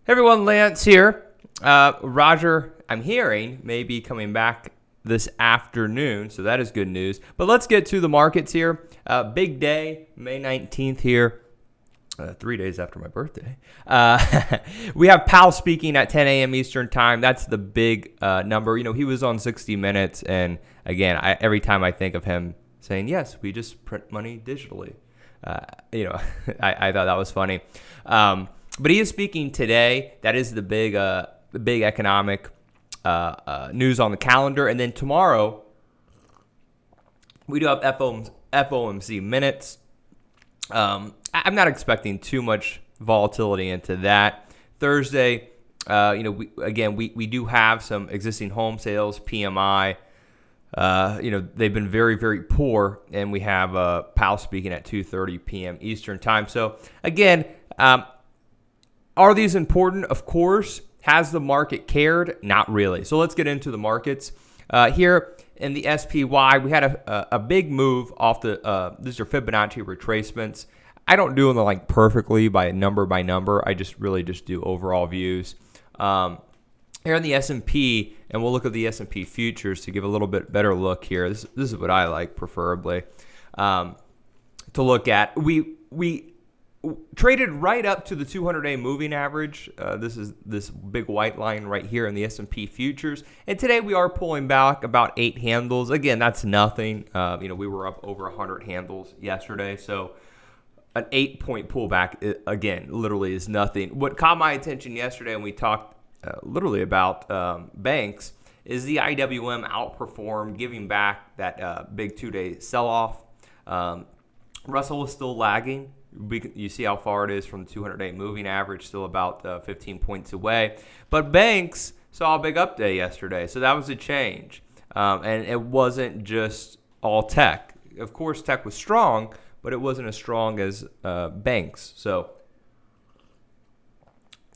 Hey everyone, Lance here. Roger, I'm hearing, may be coming back this afternoon, so that is good news. But let's get to the markets here. Big day, May 19th here, 3 days after my birthday. We have Powell speaking at 10 a.m. Eastern time. That's the big number. You know, he was on 60 Minutes, and again, every time I think of him saying, yes, we just print money digitally, I thought that was funny. But he is speaking today. That is the big economic news on the calendar. And then tomorrow, we do have FOMC minutes. I'm not expecting too much volatility into that. Thursday, we do have some existing home sales, PMI. They've been very, very poor. And we have Powell speaking at 2:30 p.m. Eastern time. So, again, are these important? Of course. Has the market cared? Not really. So let's get into the markets. Here in the SPY, we had a big move off the, these are Fibonacci retracements. I don't do them like perfectly by number. I just do overall views. Here in the S&P, and we'll look at the S&P futures to give a little bit better look here. This is what I like preferably to look at. We traded right up to the 200-day moving average. This is this big white line right here in the S&P futures. And today we are pulling back about 8 handles. Again, that's nothing. We were up over 100 handles yesterday. So an 8-point pullback, again, literally is nothing. What caught my attention yesterday, and we talked literally about banks, is the IWM outperformed, giving back that big 2-day sell-off. Russell is still lagging. You see how far it is from the 200-day moving average, still about 15 points away. But banks saw a big update yesterday, so that was a change. And it wasn't just all tech. Of course, tech was strong, but it wasn't as strong as banks. So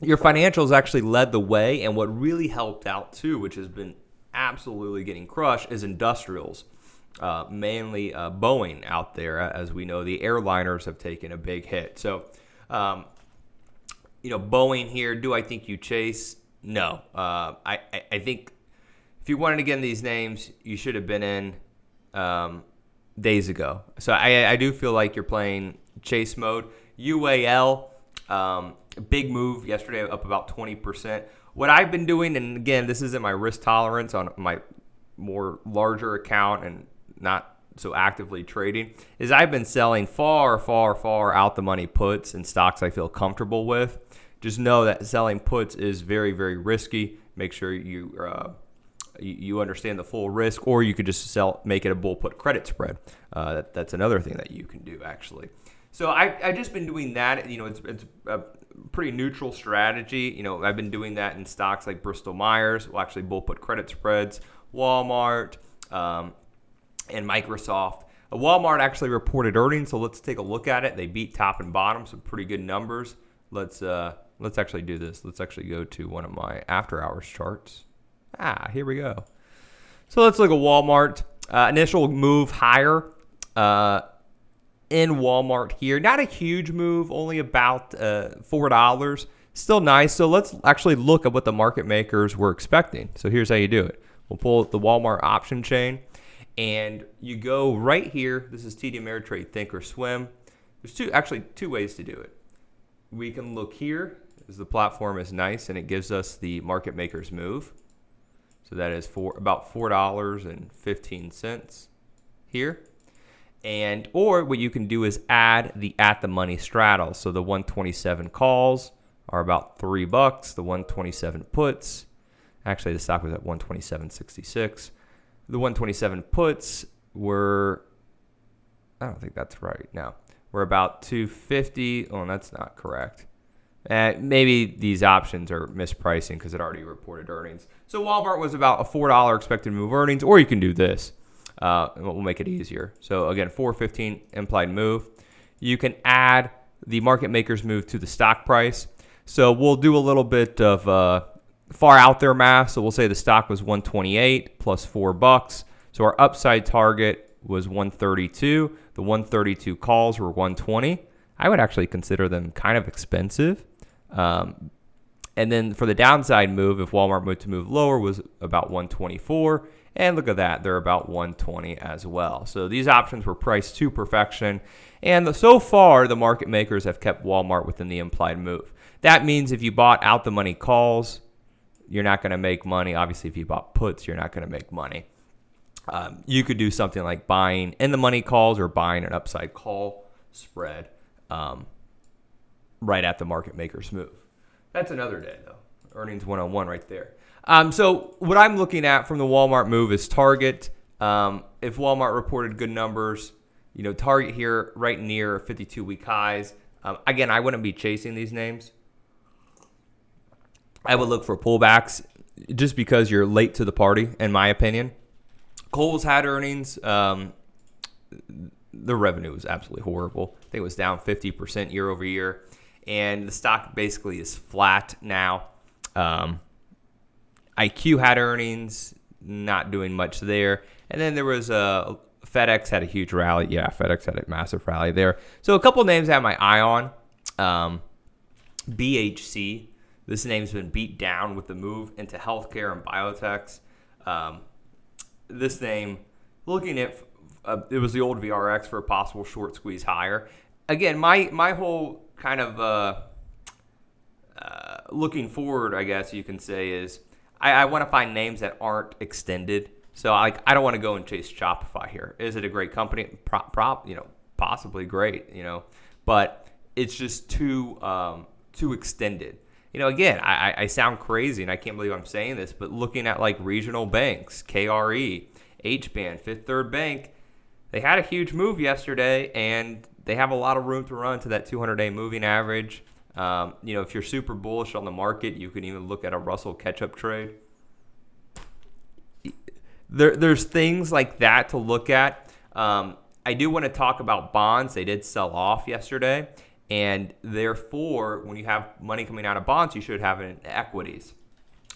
your financials actually led the way, and what really helped out too, which has been absolutely getting crushed, is industrials. Mainly Boeing out there. As we know, the airliners have taken a big hit. So, Boeing here, do I think you chase? No. I think if you wanted to get in these names, you should have been in days ago. So I do feel like you're playing chase mode. UAL, big move yesterday, up about 20%. What I've been doing, and again, this isn't my risk tolerance on my more larger account and not so actively trading, is I've been selling far out the money puts and stocks I feel comfortable with. Just know that selling puts is very, very risky. Make sure you understand the full risk, or you could just make it a bull put credit spread. That's another thing that you can do actually. So I've just been doing that. It's a pretty neutral strategy. I've been doing that in stocks like Bristol Myers, well, actually bull put credit spreads, Walmart, and Microsoft. Walmart actually reported earnings, so let's take a look at it. They beat top and bottom, some pretty good numbers. Let's actually do this. Let's actually go to one of my after hours charts. Here we go. So let's look at Walmart. Initial move higher in Walmart here. Not a huge move, only about $4. Still nice. So let's actually look at what the market makers were expecting. So here's how you do it. We'll pull the Walmart option chain, and you go right here. This is TD Ameritrade Think or Swim. There's two ways to do it. We can look here, as the platform is nice, and it gives us the market makers move. So that is about $4.15 here. Or what you can do is add the at the money straddle. So the 127 calls are about $3. The 127 puts, actually the stock was at 127.66. The 127 puts were, I don't think that's right. No, we're about 250. Oh, that's not correct. Maybe these options are mispricing because it already reported earnings. So Walmart was about a $4 expected move earnings, or you can do this. And we'll make it easier. So again, 415 implied move. You can add the market makers move to the stock price. So we'll do a little bit of far out there math. So we'll say the stock was 128 plus $4. So our upside target was 132. The 132 calls were 120. I would actually consider them kind of expensive. And then for the downside move, if Walmart moved to move lower, was about 124. And look at that, they're about 120 as well. So these options were priced to perfection. And so far, the market makers have kept Walmart within the implied move. That means if you bought out the money calls, you're not going to make money. Obviously, if you bought puts, you're not going to make money. You could do something like buying in the money calls or buying an upside call spread right at the market maker's move. That's another day, though. Earnings 101 right there. So what I'm looking at from the Walmart move is Target. If Walmart reported good numbers, Target here right near 52-week highs. Again, I wouldn't be chasing these names. I would look for pullbacks just because you're late to the party, in my opinion. Kohl's had earnings. The revenue was absolutely horrible. I think it was down 50% year over year. And the stock basically is flat now. IQ had earnings, not doing much there. And then there was FedEx had a huge rally. Yeah, FedEx had a massive rally there. So a couple names I have my eye on. BHC. This name's been beat down with the move into healthcare and biotechs. This name, looking at, it was the old VRX for a possible short squeeze higher. Again, my whole kind of looking forward, I guess you can say, is I want to find names that aren't extended. So I don't want to go and chase Shopify here. Is it a great company? Possibly great, but it's just too extended. Again, I sound crazy and I can't believe I'm saying this, but looking at like regional banks, KRE, HBAN, Fifth Third Bank, they had a huge move yesterday and they have a lot of room to run to that 200-day moving average. If you're super bullish on the market, you can even look at a Russell catch-up trade. There's things like that to look at. I do want to talk about bonds. They did sell off yesterday. And therefore, when you have money coming out of bonds, you should have it in equities.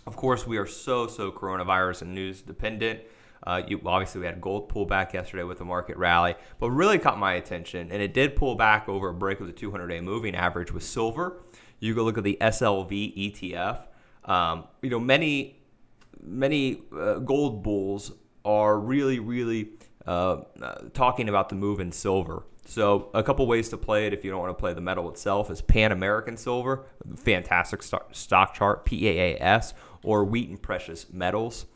Of course, we are so coronavirus and news dependent. Obviously, we had gold pull back yesterday with the market rally. But really caught my attention, and it did pull back over a break of the 200-day moving average with silver. You go look at the SLV ETF. Many gold bulls are really talking about the move in silver. So a couple ways to play it if you don't want to play the metal itself is Pan American Silver, fantastic stock chart, PAAS, or Wheaton Precious Metals.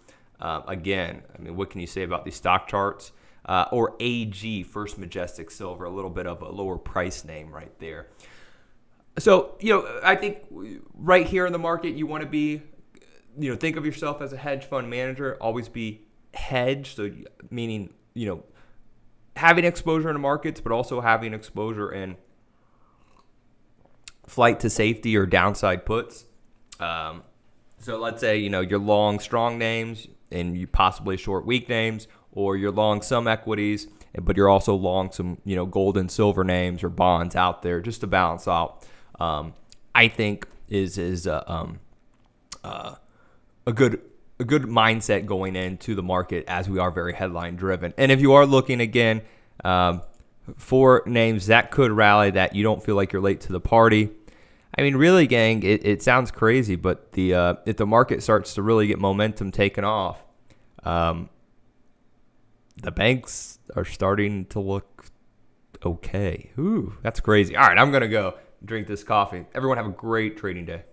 Again, what can you say about these stock charts? Or AG, First Majestic Silver, a little bit of a lower price name right there. So, I think right here in the market, you want to be, think of yourself as a hedge fund manager, always be hedged, so meaning, having exposure in markets, but also having exposure in flight to safety or downside puts. So let's say, you're long strong names and you possibly short weak names, or you're long some equities, but you're also long some, gold and silver names or bonds out there just to balance out. I think is a good mindset going into the market, as we are very headline driven. And if you are looking again for names that could rally, that you don't feel like you're late to the party, really, gang, it sounds crazy, but if the market starts to really get momentum taken off, the banks are starting to look okay. Ooh, that's crazy. All right, I'm going to go drink this coffee. Everyone have a great trading day.